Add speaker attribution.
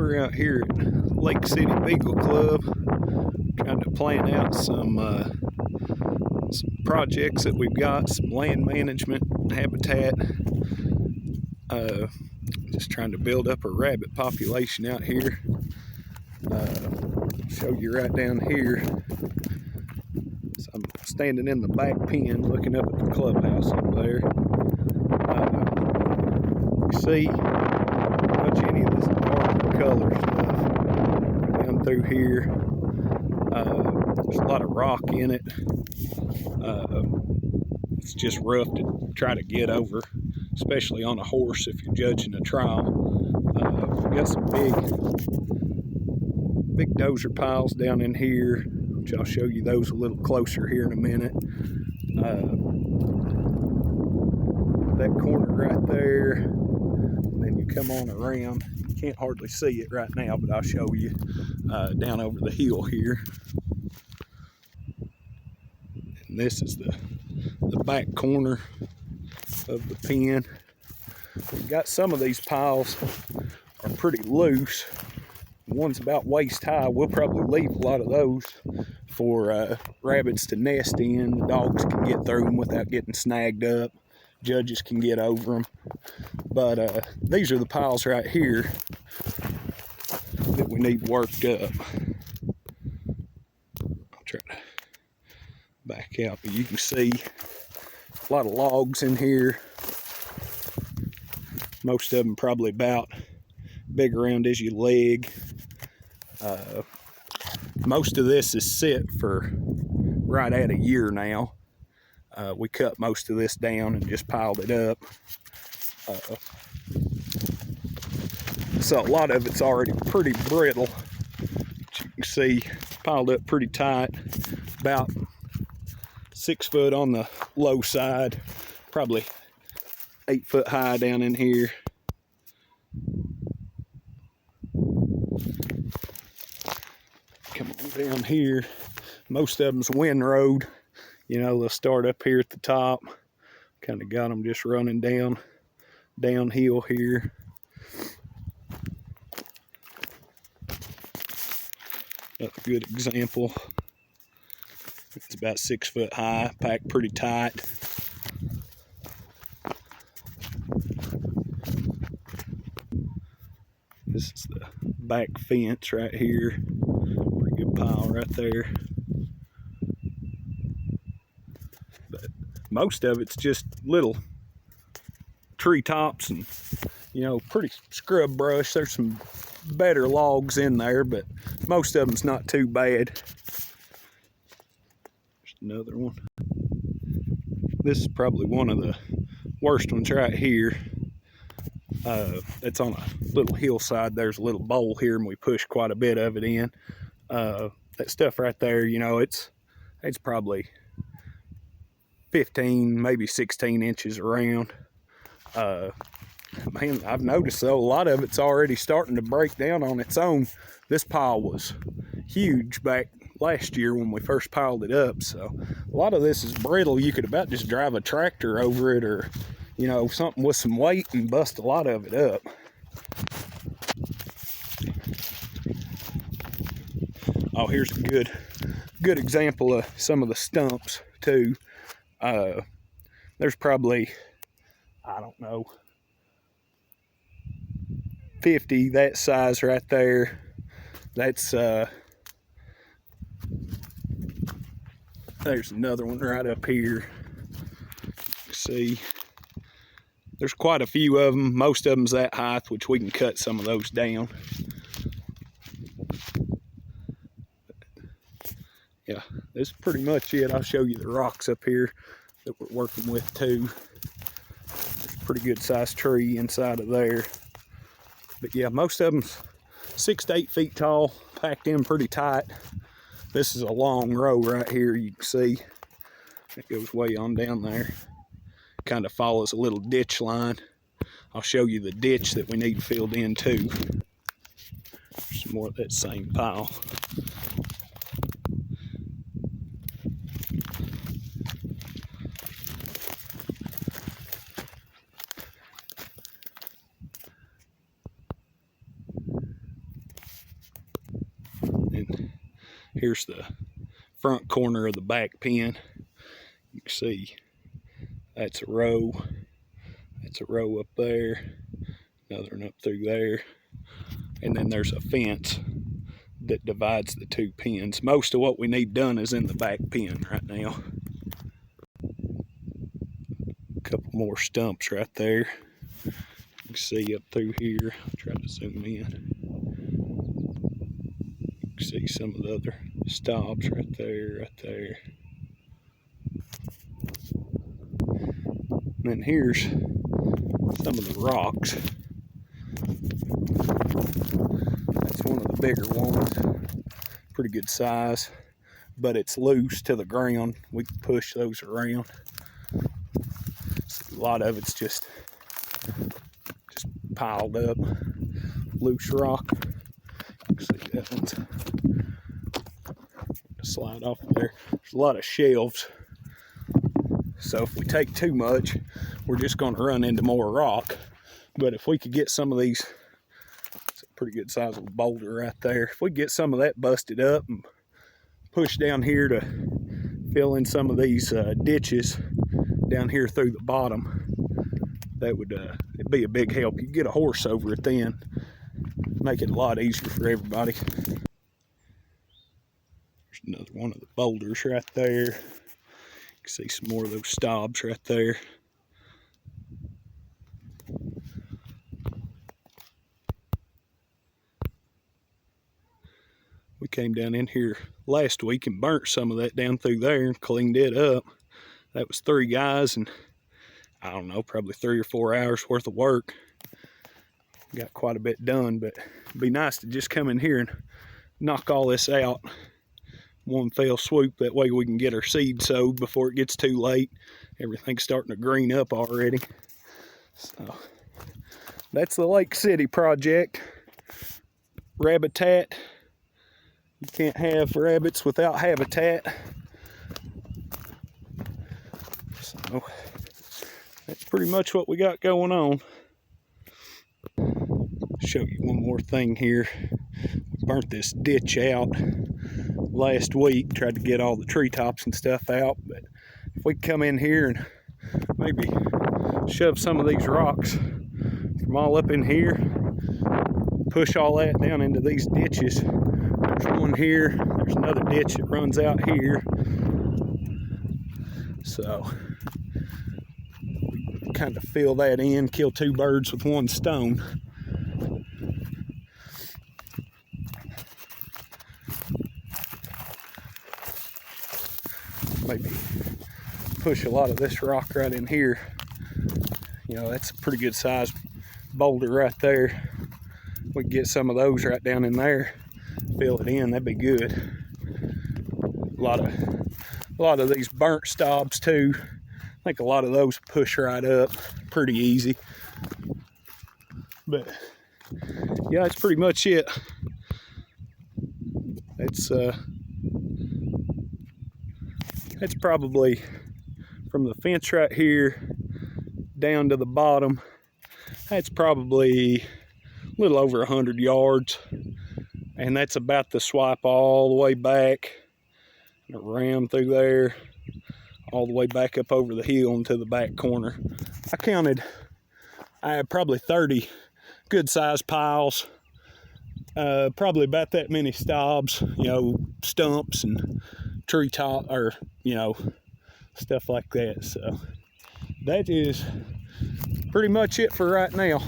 Speaker 1: We're out here at Lake City Beagle Club trying to plan out some projects that we've got, some land management, habitat, just trying to build up a rabbit population out here. Show you right down here. So I'm standing in the back pen looking up at the clubhouse up there. You see much any of this darker color stuff down through here. There's a lot of rock in it. It's just rough to try to get over, especially on a horse if you're judging a trial. We've got some big dozer piles down in here, which I'll show you those a little closer here in a minute. That corner right there, and then you come on around. You can't hardly see it right now, but I'll show you down over the hill here. And this is the back corner of the pen. We've got some of these piles are pretty loose. One's about waist high. We'll probably leave a lot of those for rabbits to nest in. The dogs can get through them without getting snagged up. Judges can get over them. But these are the piles right here that we need worked up. I'll try to back out, but you can see a lot of logs in here. Most of them probably about big around as your leg. Most of this is sit for right at a year now. We cut most of this down and just piled it up. So a lot of it's already pretty brittle. But you can see piled up pretty tight, about 6 foot on the low side, probably 8 foot high down in here. Come on down here. Most of them's windrowed. You know, they'll start up here at the top. Kind of got them just running downhill here. That's a good example. It's about 6 foot high, packed pretty tight. This is the back fence right here. Pretty good pile right there. But most of it's just little tree tops and, you know, pretty scrub brush. There's some better logs in there, but most of them's not too bad. There's another one. This is probably one of the worst ones right here. It's on a little hillside. There's a little bowl here, and we push quite a bit of it in. That stuff right there, you know, it's probably 15, maybe 16 inches around. Man, I've noticed though, a lot of it's already starting to break down on its own. This pile was huge back last year when we first piled it up, so a lot of this is brittle. You could about just drive a tractor over it, or, you know, something with some weight and bust a lot of it up. Oh, here's a good example of some of the stumps too. There's probably, I don't know, 50 that size right there. That's there's another one right up here. See, there's quite a few of them. Most of them's that height, which we can cut some of those down. Yeah, this is pretty much it. I'll show you the rocks up here that we're working with too. There's a pretty good sized tree inside of there. But yeah, most of them's 6 to 8 feet tall, packed in pretty tight. This is a long row right here, you can see. It goes way on down there. Kind of follows a little ditch line. I'll show you the ditch that we need filled in too. Some more of that same pile. Here's the front corner of the back pen. You can see that's a row. That's a row up there. Another one up through there. And then there's a fence that divides the two pens. Most of what we need done is in the back pen right now. A couple more stumps right there. You can see up through here. I'll try to zoom in. You can see some of the other stobs right there, right there. And then here's some of the rocks. That's one of the bigger ones. Pretty good size, but it's loose to the ground. We can push those around. So a lot of it's just piled up, loose rock. You can see that one's slide off there. There's a lot of shelves. So if we take too much, we're just going to run into more rock. But if we could get some of these, it's a pretty good size of boulder right there. If we get some of that busted up and push down here to fill in some of these ditches down here through the bottom, that would it'd be a big help. You get a horse over it then, make it a lot easier for everybody. There's another one of the boulders right there. You can see some more of those stobs right there. We came down in here last week and burnt some of that down through there and cleaned it up. That was 3 guys and I don't know, probably 3 or 4 hours worth of work. Got quite a bit done, but it'd be nice to just come in here and knock all this out one fell swoop. That way we can get our seed sowed before it gets too late. Everything's starting to green up already. So that's the Lake City project. Rabbitat. You can't have rabbits without habitat. So that's pretty much what we got going on. Show you one more thing here. We burnt this ditch out last week, tried to get all the treetops and stuff out, but if we come in here and maybe shove some of these rocks from all up in here, push all that down into these ditches. There's one here, there's another ditch that runs out here. So we kind of fill that in, kill 2 birds with 1 stone. Maybe push a lot of this rock right in here. You know, that's a pretty good size boulder right there. We can get some of those right down in there, fill it in, that'd be good. A lot of these burnt stobs too. I think a lot of those push right up pretty easy. But yeah, that's pretty much it. It's probably from the fence right here down to the bottom. That's probably a little over 100 yards. And that's about the swipe all the way back and around through there, all the way back up over the hill into the back corner. I had probably 30 good sized piles. Probably about that many stobs, you know, stumps and treetop, or you know, stuff like that. So that is pretty much it for right now.